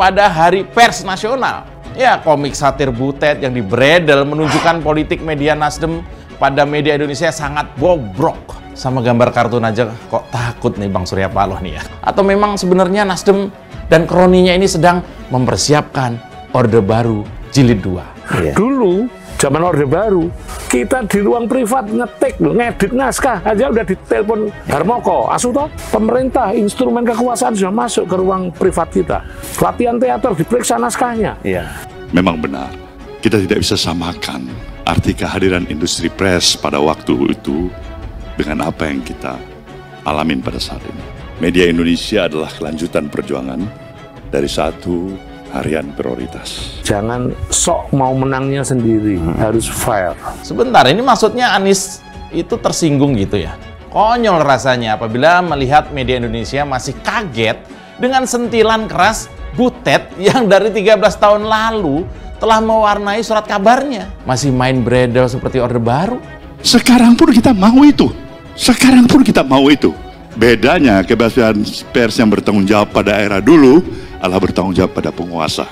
pada Hari Pers Nasional. Ya, komik satir butet yang dibredel menunjukkan politik media Nasdem pada media Indonesia sangat bobrok. Sama gambar kartun aja kok takut nih Bang Surya Paloh nih ya. Atau memang sebenarnya Nasdem dan kroninya ini sedang mempersiapkan Orde Baru Jilid 2. Iya. Dulu zaman Orde Baru, kita di ruang privat ngetik, ngedit naskah aja udah ditelepon Harmoko, Asuto, pemerintah, instrumen kekuasaan sudah masuk ke ruang privat kita. Latihan teater, diperiksa naskahnya. Iya. Memang benar, kita tidak bisa samakan arti kehadiran industri pers pada waktu itu dengan apa yang kita alamin pada saat ini. Media Indonesia adalah kelanjutan perjuangan dari satu harian prioritas. Jangan sok mau menangnya sendiri, harus fair. Sebentar, ini maksudnya Anies itu tersinggung gitu ya? Konyol rasanya apabila melihat media Indonesia masih kaget dengan sentilan keras butet yang dari 13 tahun lalu telah mewarnai surat kabarnya. Masih main bredel seperti Orde Baru. Sekarang pun kita mau itu. Sekarang pun kita mau itu. Bedanya kebebasan pers yang bertanggung jawab pada era dulu adalah bertanggung jawab pada penguasa.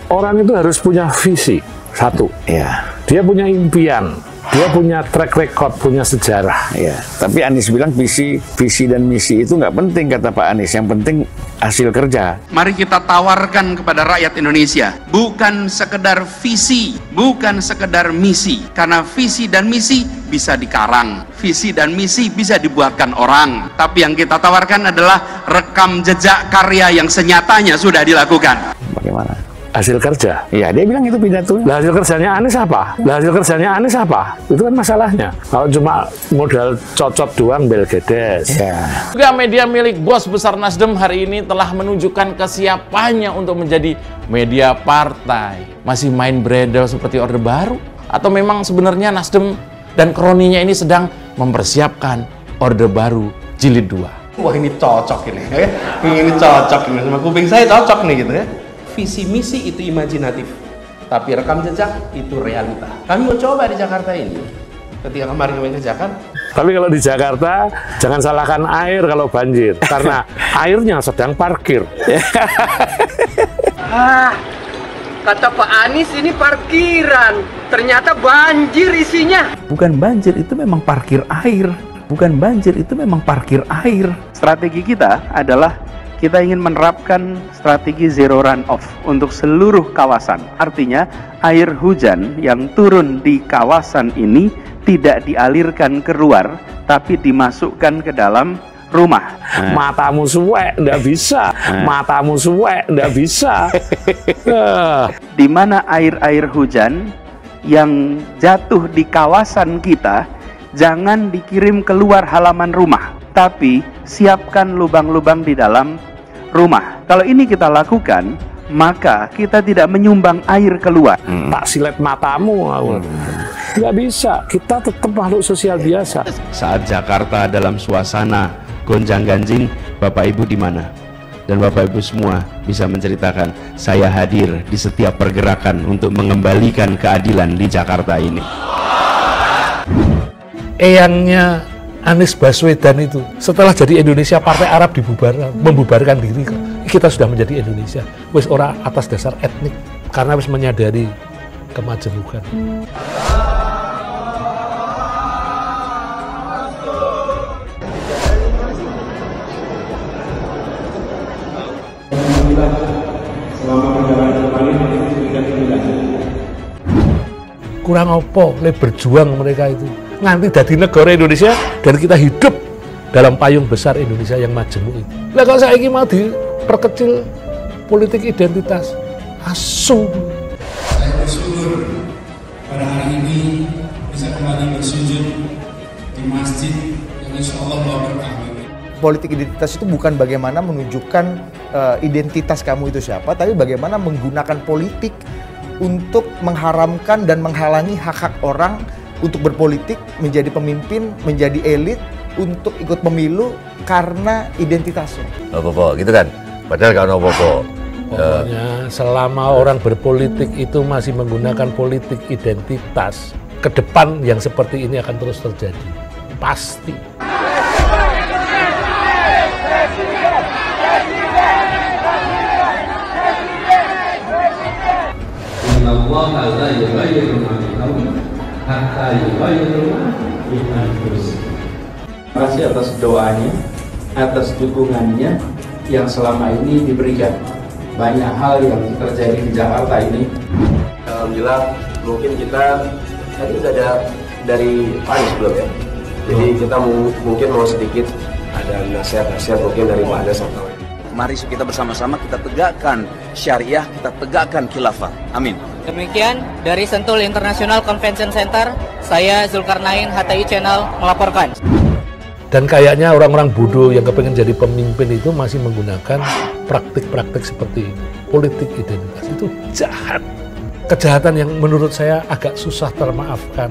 Orang itu harus punya visi, satu. Iya. Dia punya impian, dia punya track record, punya sejarah. Iya. Tapi Anies bilang visi dan misi itu nggak penting, kata Pak Anies. Yang penting hasil kerja. Mari kita tawarkan kepada rakyat Indonesia, bukan sekedar visi, bukan sekedar misi. Karena visi dan misi bisa dikarang, visi dan misi bisa dibuatkan orang. Tapi yang kita tawarkan adalah rekam jejak karya yang senyatanya sudah dilakukan. Bagaimana? Hasil kerja. Iya, dia bilang itu pidato. Lah hasil kerjanya Anies apa? Itu kan masalahnya. Kalau cuma modal cocok doang, bel gedes. Ya. Juga media milik bos besar Nasdem hari ini telah menunjukkan kesiapannya untuk menjadi media partai. Masih main bredel seperti Orde Baru? Atau memang sebenarnya Nasdem dan kroninya ini sedang mempersiapkan Orde Baru Jilid 2? Wah, ini cocok ini, ya. Ini cocok ini sama kuping saya, cocok nih gitu ya. Visi misi itu imajinatif, tapi rekam jejak itu realita. Kami mau coba di Jakarta ini. Ketika kemarin kami kerjakan. Tapi kalau di Jakarta, jangan salahkan air kalau banjir, karena airnya sedang parkir. Kata Pak Anies ini parkiran, ternyata banjir isinya. Bukan banjir, itu memang parkir air. Bukan banjir, itu memang parkir air. Strategi kita adalah kita ingin menerapkan strategi zero runoff untuk seluruh kawasan. Artinya air hujan yang turun di kawasan ini tidak dialirkan keluar, tapi dimasukkan ke dalam rumah. Matamu suwek, ndak bisa. Matamu suwek, ndak bisa. Di mana air-air hujan yang jatuh di kawasan kita jangan dikirim keluar halaman rumah, tapi siapkan lubang-lubang di dalam rumah. Kalau ini kita lakukan, maka kita tidak menyumbang air keluar. Tak silet matamu. Nggak bisa, kita tetap makhluk sosial biasa. Saat Jakarta dalam suasana gonjang-ganjing, Bapak Ibu di mana? Dan Bapak Ibu semua bisa menceritakan, saya hadir di setiap pergerakan untuk mengembalikan keadilan di Jakarta ini. Eyangnya Anies Baswedan itu setelah jadi Indonesia, Partai Arab membubarkan diri. Kita sudah menjadi Indonesia, wis ora atas dasar etnik, karena wis menyadari kemajemukan. Kurang apa le berjuang mereka itu nganti dari negara Indonesia, dan kita hidup dalam payung besar Indonesia yang majemuk itu. Lah kalau saya ini mau diperkecil politik identitas, asu. Saya bersyukur pada hari ini bisa kembali bersujud di masjid yang insya Allah bawa berkah. Politik identitas itu bukan bagaimana menunjukkan identitas kamu itu siapa, tapi bagaimana menggunakan politik untuk mengharamkan dan menghalangi hak-hak orang untuk berpolitik, menjadi pemimpin, menjadi elit, untuk ikut pemilu karena identitasnya. Apa-apa, gitu kan? Padahal kan apa-apa. Pokoknya selama orang berpolitik itu masih menggunakan politik identitas, ke depan yang seperti ini akan terus terjadi. Pasti. Innallaha la yughayyiru ma biqaumin hatta yughayyiru ma bi anfusihim. Terima kasih atas doanya, atas dukungannya yang selama ini diberikan. Banyak hal yang terjadi di Jakarta ini. Alhamdulillah, mungkin kita tadi sudah ada dari Pak Anies belum ya? Jadi kita mungkin mau sedikit ada nasihat-nasihat mungkin dari Pak Anies atau mari kita bersama-sama kita tegakkan syariah, kita tegakkan khilafah. Amin. Demikian dari Sentul International Convention Center, saya Zulkarnain HTI Channel melaporkan. Dan kayaknya orang-orang bodoh yang kepengen jadi pemimpin itu masih menggunakan praktik-praktik seperti itu. Politik identitas itu jahat. Kejahatan yang menurut saya agak susah termaafkan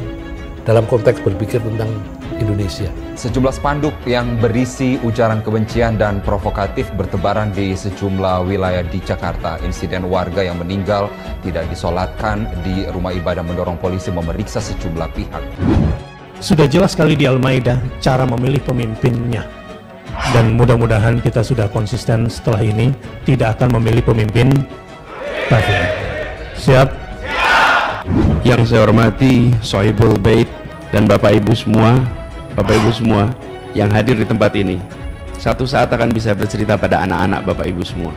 dalam konteks berpikir tentang Indonesia. Sejumlah spanduk yang berisi ujaran kebencian dan provokatif bertebaran di sejumlah wilayah di Jakarta. Insiden warga yang meninggal tidak disolatkan di rumah ibadah mendorong polisi memeriksa sejumlah pihak. Sudah jelas sekali di Al-Maidah cara memilih pemimpinnya. Dan mudah-mudahan kita sudah konsisten setelah ini tidak akan memilih pemimpin kafir. Siap? Yang saya hormati Sohibul Bait dan Bapak Ibu semua yang hadir di tempat ini. Satu saat akan bisa bercerita pada anak-anak Bapak Ibu semua.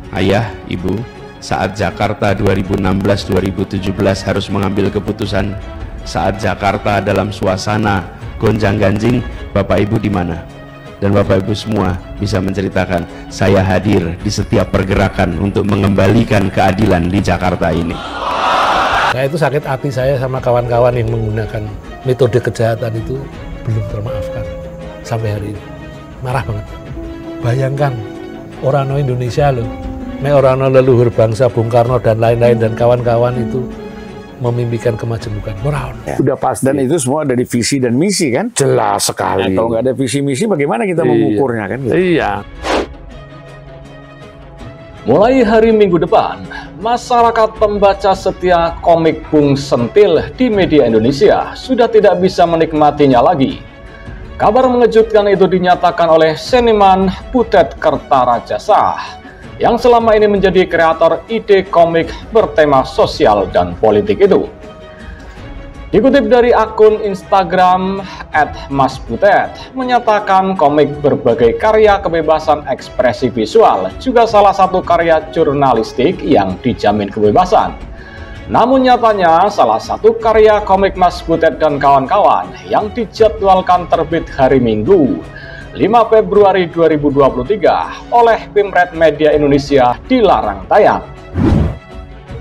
Ayah, Ibu, saat Jakarta 2016-2017 harus mengambil keputusan, saat Jakarta dalam suasana gonjang-ganjing, Bapak Ibu di mana? Dan Bapak Ibu semua bisa menceritakan, saya hadir di setiap pergerakan untuk mengembalikan keadilan di Jakarta ini. Nah, itu sakit hati saya sama kawan-kawan yang menggunakan metode kejahatan itu belum termaafkan sampai hari ini. Marah banget. Bayangkan orang Indonesia loh, orang leluhur bangsa Bung Karno dan lain-lain dan kawan-kawan itu memimpikan kemajemukan moral. Udah pasti. Dan itu semua dari visi dan misi kan? Jelas sekali. Kalau nggak ada visi misi bagaimana kita mengukurnya kan? Gitu. Iya. Mulai hari Minggu depan, masyarakat pembaca setia komik Bung Sentil di media Indonesia sudah tidak bisa menikmatinya lagi. Kabar mengejutkan itu dinyatakan oleh seniman Butet Kertarajasa yang selama ini menjadi kreator ide komik bertema sosial dan politik itu. Dikutip dari akun Instagram @masbutet, menyatakan komik berbagai karya kebebasan ekspresi visual juga salah satu karya jurnalistik yang dijamin kebebasan. Namun nyatanya salah satu karya komik Mas Butet dan kawan-kawan yang dijadwalkan terbit hari Minggu 5 Februari 2023 oleh Pimret Media Indonesia dilarang tayang.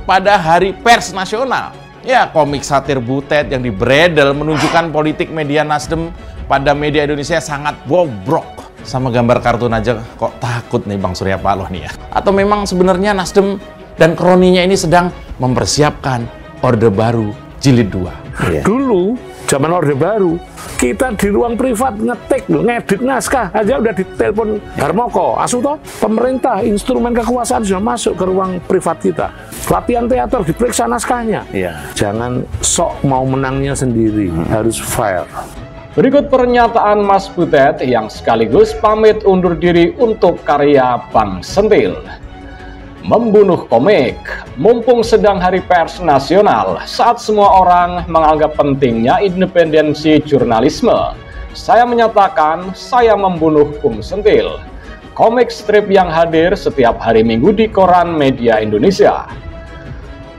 Pada Hari Pers Nasional, ya komik satir Butet yang dibredel menunjukkan politik media Nasdem pada media Indonesia sangat bobrok. Sama gambar kartun aja kok takut nih Bang Surya Paloh nih ya. Atau memang sebenarnya Nasdem dan kroninya ini sedang mempersiapkan Orde Baru Jilid 2. Dulu zaman Orde Baru, kita di ruang privat ngetik, ngedit naskah aja udah ditelepon Harmoko, Asuto, pemerintah, instrumen kekuasaan sudah masuk ke ruang privat kita. Latihan teater diperiksa naskahnya. Jangan sok mau menangnya sendiri, harus fair. Berikut pernyataan Mas Butet yang sekaligus pamit undur diri untuk karya Bang Sentil. Membunuh komik, mumpung sedang Hari Pers Nasional, saat semua orang menganggap pentingnya independensi jurnalisme, saya menyatakan saya membunuh Bung Sentil, komik strip yang hadir setiap hari Minggu di koran media Indonesia.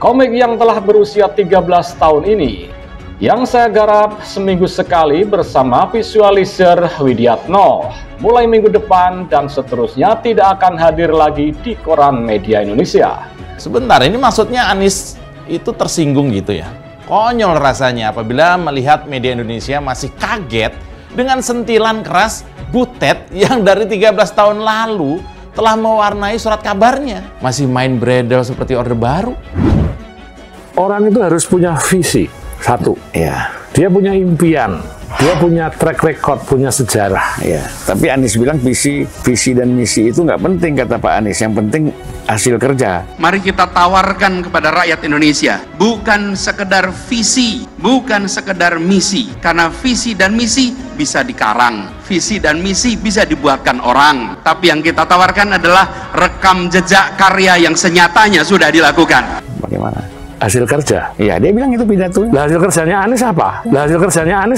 Komik yang telah berusia 13 tahun ini, yang saya garap seminggu sekali bersama visualizer Widiatno, mulai minggu depan dan seterusnya tidak akan hadir lagi di koran media Indonesia. Sebentar, ini maksudnya Anies itu tersinggung gitu ya? Konyol rasanya apabila melihat media Indonesia masih kaget dengan sentilan keras Butet yang dari 13 tahun lalu telah mewarnai surat kabarnya. Masih main bredel seperti Orde Baru. Orang itu harus punya visi. Satu, dia punya impian, dia punya track record, punya sejarah. Tapi Anies bilang visi dan misi itu nggak penting, kata Pak Anies. Yang penting hasil kerja. Mari kita tawarkan kepada rakyat Indonesia, bukan sekedar visi, bukan sekedar misi. Karena visi dan misi bisa dikarang, visi dan misi bisa dibuatkan orang. Tapi yang kita tawarkan adalah rekam jejak karya yang senyatanya sudah dilakukan. Bagaimana? hasil kerja. Iya, dia bilang itu pidato. Lah hasil kerjanya Anies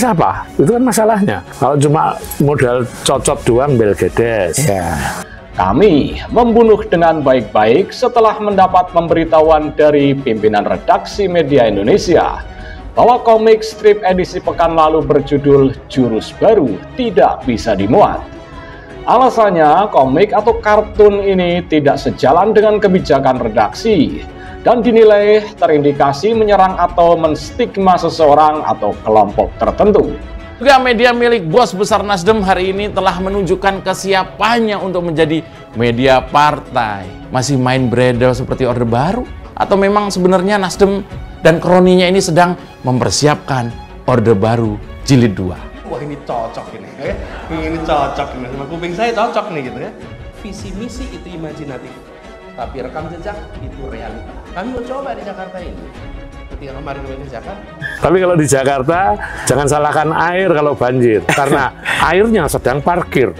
apa? Itu kan masalahnya. Kalau cuma modal cocot doang bel gedes. Ya. Kami membunuh dengan baik-baik setelah mendapat pemberitahuan dari pimpinan redaksi Media Indonesia bahwa komik strip edisi pekan lalu berjudul Jurus Baru tidak bisa dimuat. Alasannya, komik atau kartun ini tidak sejalan dengan kebijakan redaksi dan dinilai terindikasi menyerang atau menstigma seseorang atau kelompok tertentu. Juga media milik bos besar Nasdem hari ini telah menunjukkan kesiapannya untuk menjadi media partai. Masih main bredel seperti Orde Baru? Atau memang sebenarnya Nasdem dan kroninya ini sedang mempersiapkan Orde Baru Jilid 2? Wah, ini cocok ini, ya. Ini cocok ini, sama kuping saya cocok nih gitu ya. Visi misi itu imajinatif, tapi rekam jejak itu realita. Kami mau coba di Jakarta ini. Ketika kemarin di Jakarta. Tapi kalau di Jakarta jangan salahkan air kalau banjir, karena airnya sedang parkir.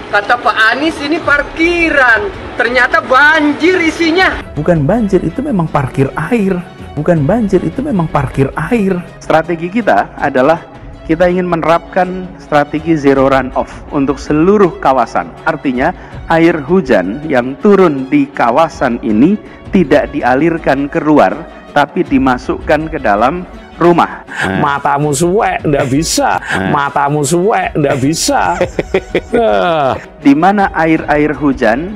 Kata Pak Anies ini parkiran, ternyata banjir isinya. Bukan banjir, itu memang parkir air. Bukan banjir, itu memang parkir air. Strategi kita adalah kita ingin menerapkan strategi zero runoff untuk seluruh kawasan. Artinya air hujan yang turun di kawasan ini tidak dialirkan keluar, tapi dimasukkan ke dalam rumah. Matamu suwek, ndak bisa. Matamu suwek, ndak bisa. Di mana air-air hujan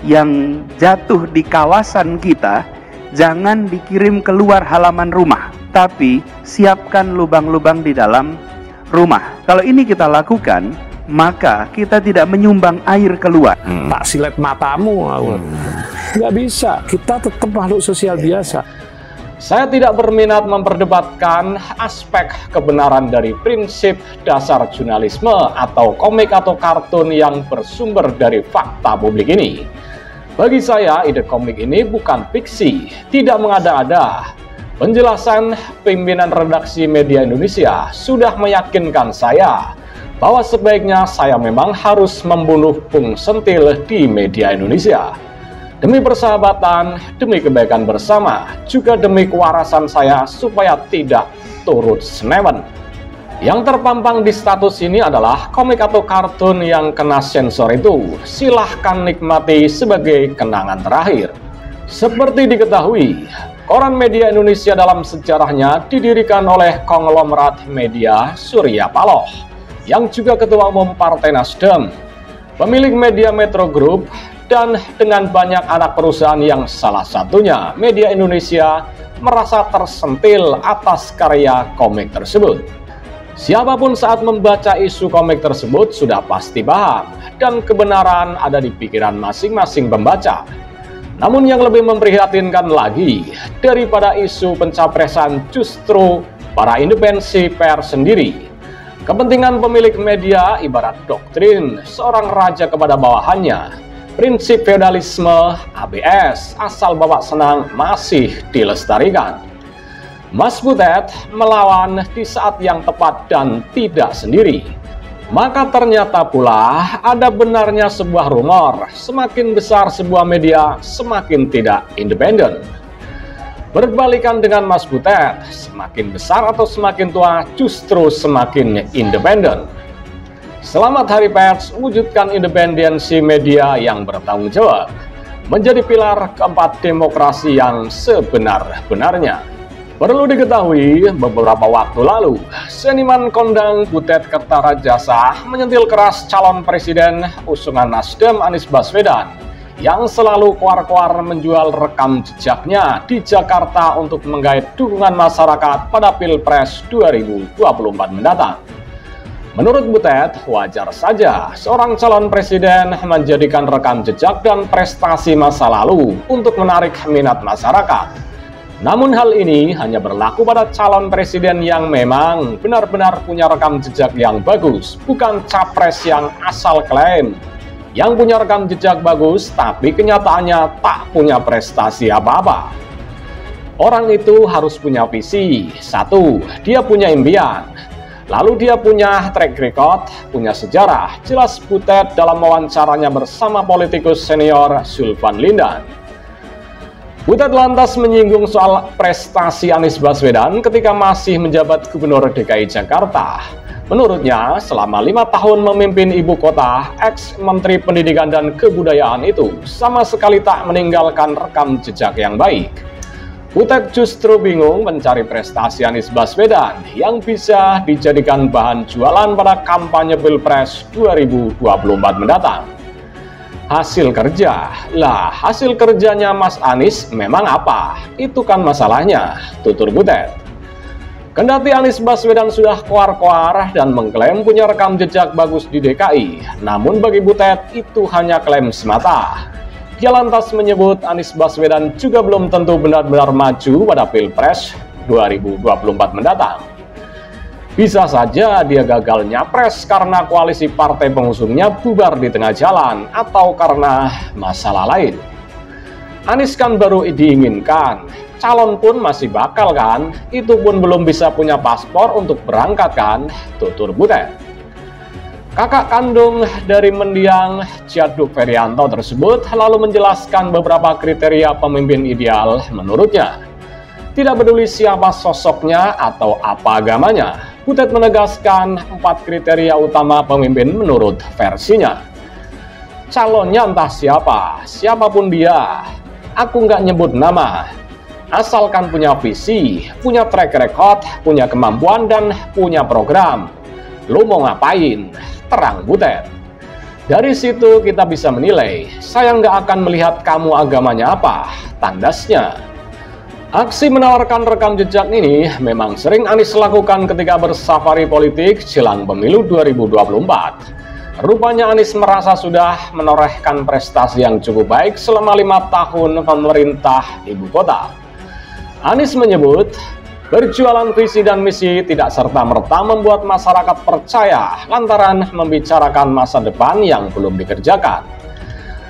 yang jatuh di kawasan kita, jangan dikirim keluar halaman rumah, tapi siapkan lubang-lubang di dalam rumah. Kalau ini kita lakukan, maka kita tidak menyumbang air keluar. Tak silet matamu. Nggak bisa, kita tetap makhluk sosial biasa. Saya tidak berminat memperdebatkan aspek kebenaran dari prinsip dasar jurnalisme atau komik atau kartun yang bersumber dari fakta publik ini. Bagi saya, ide komik ini bukan fiksi, tidak mengada-ada. Penjelasan pimpinan redaksi Media Indonesia sudah meyakinkan saya bahwa sebaiknya saya memang harus membunuh Bung Sentil di Media Indonesia. Demi persahabatan, demi kebaikan bersama, juga demi kewarasan saya supaya tidak turut senewen. Yang terpampang di status ini adalah komik atau kartun yang kena sensor itu. Silahkan nikmati sebagai kenangan terakhir. Seperti diketahui, Koran Media Indonesia dalam sejarahnya didirikan oleh konglomerat media Surya Paloh, yang juga Ketua Umum Partai Nasdem, pemilik media Metro Group, dan dengan banyak anak perusahaan yang salah satunya Media Indonesia merasa tersentil atas karya komik tersebut. Siapapun saat membaca isu komik tersebut sudah pasti paham, dan kebenaran ada di pikiran masing-masing pembaca. Namun yang lebih memprihatinkan lagi, daripada isu pencapresan justru para independensi pers sendiri. Kepentingan pemilik media ibarat doktrin seorang raja kepada bawahannya. Prinsip feodalisme ABS asal bawa senang masih dilestarikan. Mas Butet melawan di saat yang tepat dan tidak sendiri. Maka ternyata pula ada benarnya sebuah rumor, semakin besar sebuah media semakin tidak independen. Berbalikan dengan Mas Butet, semakin besar atau semakin tua justru semakin independen. Selamat Hari Pers, wujudkan independensi media yang bertanggung jawab, menjadi pilar keempat demokrasi yang sebenar-benarnya. Perlu diketahui, beberapa waktu lalu, seniman kondang Butet Kertarajasa menyentil keras calon presiden usungan Nasdem Anies Baswedan, yang selalu keluar-keluar menjual rekam jejaknya di Jakarta untuk menggait dukungan masyarakat pada Pilpres 2024 mendatang. Menurut Butet, wajar saja seorang calon presiden menjadikan rekam jejak dan prestasi masa lalu untuk menarik minat masyarakat. Namun hal ini hanya berlaku pada calon presiden yang memang benar-benar punya rekam jejak yang bagus, bukan capres yang asal klaim. Yang punya rekam jejak bagus, tapi kenyataannya tak punya prestasi apa-apa. Orang itu harus punya visi. Satu, dia punya impian. Lalu dia punya track record, punya sejarah. Jelas Butet dalam wawancaranya bersama politikus senior Sulvan Lindan. Butet lantas menyinggung soal prestasi Anies Baswedan ketika masih menjabat Gubernur DKI Jakarta. Menurutnya, selama 5 tahun memimpin ibu kota, ex-Menteri Pendidikan dan Kebudayaan itu sama sekali tak meninggalkan rekam jejak yang baik. Butet justru bingung mencari prestasi Anies Baswedan yang bisa dijadikan bahan jualan pada kampanye Pilpres 2024 mendatang. Hasil kerja, lah hasil kerjanya Mas Anies memang apa? Itu kan masalahnya, tutur Butet. Kendati Anies Baswedan sudah koar-koar dan mengklaim punya rekam jejak bagus di DKI, namun bagi Butet itu hanya klaim semata. Dia lantas menyebut Anies Baswedan juga belum tentu benar-benar maju pada Pilpres 2024 mendatang. Bisa saja dia gagal nyapres karena koalisi partai pengusungnya bubar di tengah jalan atau karena masalah lain. Anies kan baru diinginkan, calon pun masih bakal kan, itu pun belum bisa punya paspor untuk berangkat kan, tutur Butet. Kakak kandung dari mendiang Djaduk Ferianto tersebut lalu menjelaskan beberapa kriteria pemimpin ideal menurutnya. Tidak peduli siapa sosoknya atau apa agamanya, Butet menegaskan 4 kriteria utama pemimpin menurut versinya. Calonnya entah siapa, siapapun dia, aku nggak nyebut nama. Asalkan punya visi, punya track record, punya kemampuan, dan punya program. Lo mau ngapain? Terang Butet. Dari situ kita bisa menilai, saya nggak akan melihat kamu agamanya apa, tandasnya. Aksi menawarkan rekam jejak ini memang sering Anies lakukan ketika bersafari politik jelang pemilu 2024. Rupanya Anies merasa sudah menorehkan prestasi yang cukup baik selama 5 tahun pemerintah ibu kota. Anies menyebut, berjualan visi dan misi tidak serta-merta membuat masyarakat percaya lantaran membicarakan masa depan yang belum dikerjakan.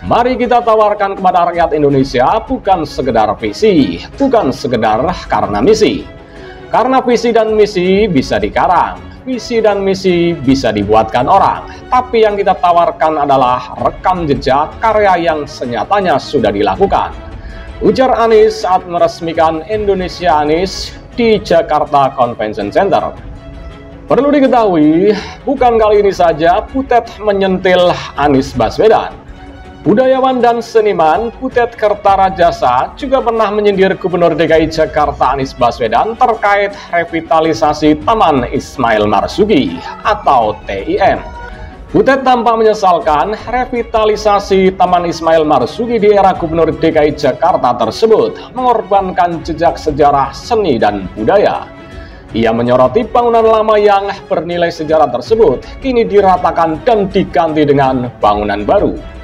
Mari kita tawarkan kepada rakyat Indonesia bukan sekedar visi, bukan sekedar karena misi. Karena visi dan misi bisa dikarang, visi dan misi bisa dibuatkan orang. Tapi yang kita tawarkan adalah rekam jejak karya yang senyatanya sudah dilakukan. Ujar Anies saat meresmikan Indonesia Anies di Jakarta Convention Center. Perlu diketahui, bukan kali ini saja Butet menyentil Anies Baswedan. Budayawan dan seniman Butet Kertarajasa juga pernah menyindir Gubernur DKI Jakarta Anies Baswedan terkait revitalisasi Taman Ismail Marzuki atau TIM. Butet tampak menyesalkan revitalisasi Taman Ismail Marzuki di era Gubernur DKI Jakarta tersebut mengorbankan jejak sejarah seni dan budaya. Ia menyoroti bangunan lama yang bernilai sejarah tersebut kini diratakan dan diganti dengan bangunan baru.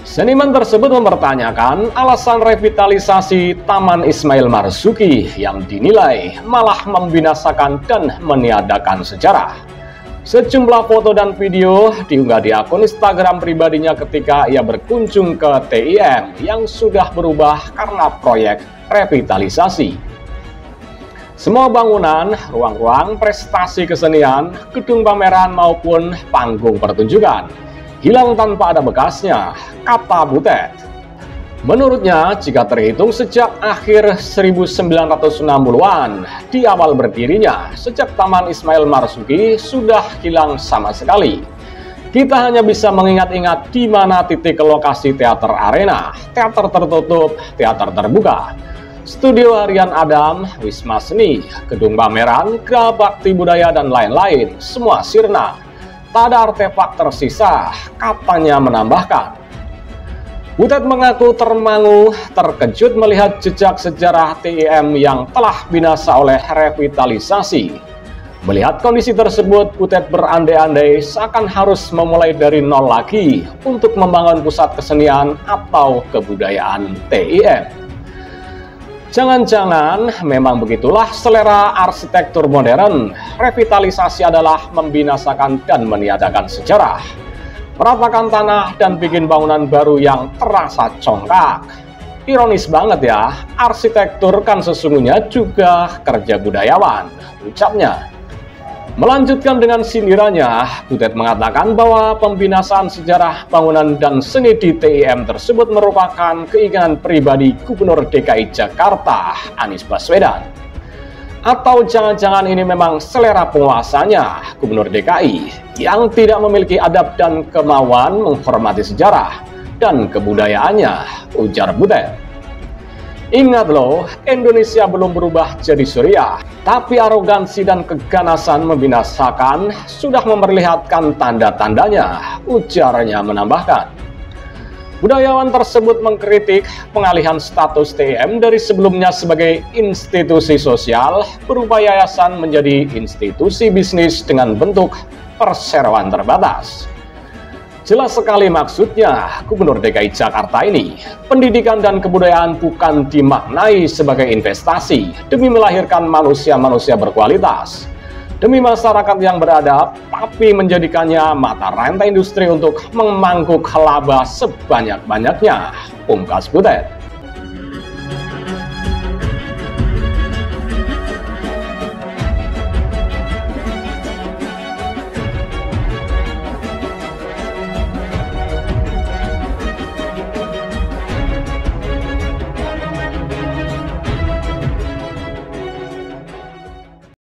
Seniman tersebut mempertanyakan alasan revitalisasi Taman Ismail Marzuki yang dinilai malah membinasakan dan meniadakan sejarah. Sejumlah foto dan video diunggah di akun Instagram pribadinya ketika ia berkunjung ke TIM yang sudah berubah karena proyek revitalisasi. Semua bangunan, ruang-ruang prestasi kesenian, gedung pameran maupun panggung pertunjukan hilang tanpa ada bekasnya, kata Butet. Menurutnya, jika terhitung sejak akhir 1960-an, di awal berdirinya, sejak Taman Ismail Marzuki sudah hilang sama sekali. Kita hanya bisa mengingat-ingat di mana titik lokasi teater arena, teater tertutup, teater terbuka, studio harian Adam, Wisma Seni, gedung pameran, Geraha Bakti Budaya, dan lain-lain, semua sirna. Tak ada artefak tersisa, katanya menambahkan. Butet mengaku termangu, terkejut melihat jejak sejarah TIM yang telah binasa oleh revitalisasi. Melihat kondisi tersebut, Butet berandai-andai seakan harus memulai dari nol lagi untuk membangun pusat kesenian atau kebudayaan TIM. Jangan-jangan memang begitulah selera arsitektur modern. Revitalisasi adalah membinasakan dan meniadakan sejarah, meratakan tanah dan bikin bangunan baru yang terasa congkak. Ironis banget ya, arsitektur kan sesungguhnya juga kerja budayawan, ucapnya. Melanjutkan dengan sindirannya, Butet mengatakan bahwa pembinasaan sejarah bangunan dan seni di TIM tersebut merupakan keinginan pribadi Gubernur DKI Jakarta, Anies Baswedan. Atau jangan-jangan ini memang selera penguasanya, Gubernur DKI, yang tidak memiliki adab dan kemauan menghormati sejarah dan kebudayaannya, ujar Butet. Ingat loh, Indonesia belum berubah jadi Suriah, tapi arogansi dan keganasan membinasakan sudah memperlihatkan tanda-tandanya, ujarnya menambahkan. Budayawan tersebut mengkritik pengalihan status TIM dari sebelumnya sebagai institusi sosial berupa yayasan menjadi institusi bisnis dengan bentuk perseroan terbatas. Jelas sekali maksudnya, Gubernur DKI Jakarta ini, pendidikan dan kebudayaan bukan dimaknai sebagai investasi demi melahirkan manusia-manusia berkualitas, demi masyarakat yang beradab, tapi menjadikannya mata rantai industri untuk memangkuk laba sebanyak-banyaknya, pungkas Butet.